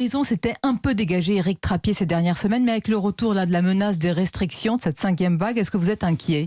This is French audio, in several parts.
L'horizon s'était un peu dégagé, Éric Trappier, ces dernières semaines, mais avec le retour là, de la menace des restrictions, de cette 5e vague, est-ce que vous êtes inquiet ?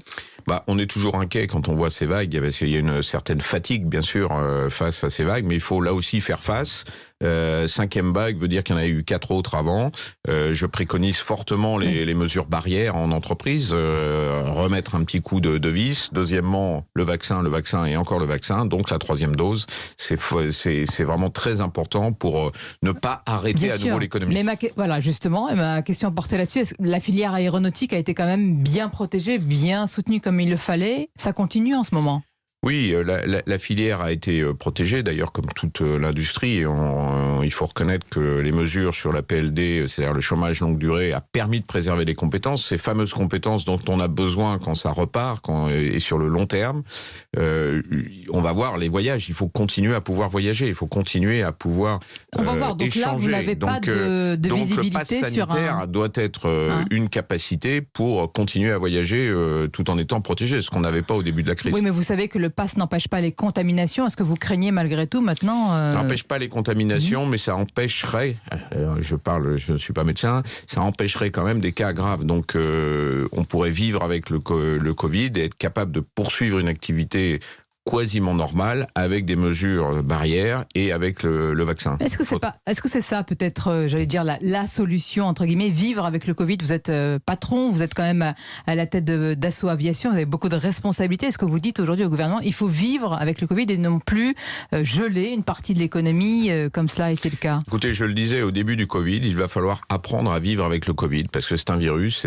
On est toujours inquiet quand on voit ces vagues, parce qu'il y a une certaine fatigue, bien sûr, face à ces vagues, mais il faut là aussi faire face. 5e vague veut dire qu'il y en a eu 4 autres avant. Je préconise fortement les mesures barrières en entreprise, remettre un petit coup de vis. Deuxièmement, le vaccin et encore le vaccin, donc la 3e dose. C'est vraiment très important pour ne pas arrêter à nouveau l'économie. Mais voilà, justement, ma question portait là-dessus. Est-ce que la filière aéronautique a été quand même bien protégée, bien soutenue comme il le fallait ? Ça continue en ce moment ? Oui, la filière a été protégée, d'ailleurs comme toute l'industrie. Il faut reconnaître que les mesures sur la PLD, c'est-à-dire le chômage longue durée, a permis de préserver les compétences, ces fameuses compétences dont on a besoin quand ça repart, et sur le long terme. On va voir les voyages, il faut continuer à pouvoir voyager, il faut continuer à pouvoir on va voir. Donc échanger. Là, vous n'avez pas de visibilité le pass sanitaire doit être une capacité pour continuer à voyager tout en étant protégé, ce qu'on n'avait pas au début de la crise. Oui, mais vous savez que le pass n'empêche pas les contaminations. Est-ce que vous craignez malgré tout maintenant Ça n'empêche pas les contaminations, mais ça empêcherait, je ne suis pas médecin, ça empêcherait quand même des cas graves. Donc on pourrait vivre avec le Covid et être capable de poursuivre une activité quasiment normale avec des mesures barrières et avec le vaccin. Est-ce que c'est ça peut-être, j'allais dire la solution entre guillemets, vivre avec le Covid ? Vous êtes patron, vous êtes quand même à la tête d'Assaut Aviation, vous avez beaucoup de responsabilités. Est-ce que vous dites aujourd'hui au gouvernement, il faut vivre avec le Covid et non plus geler une partie de l'économie comme cela a été le cas ? Écoutez, je le disais au début du Covid, il va falloir apprendre à vivre avec le Covid parce que c'est un virus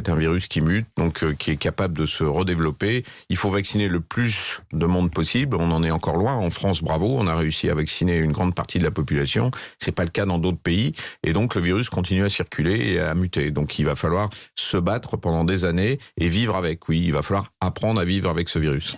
qui mute, donc qui est capable de se redévelopper. Il faut vacciner le plus de monde possible. On en est encore loin. En France, bravo, on a réussi à vacciner une grande partie de la population. C'est pas le cas dans d'autres pays. Et donc, le virus continue à circuler et à muter. Donc, il va falloir se battre pendant des années et vivre avec. Oui, il va falloir apprendre à vivre avec ce virus.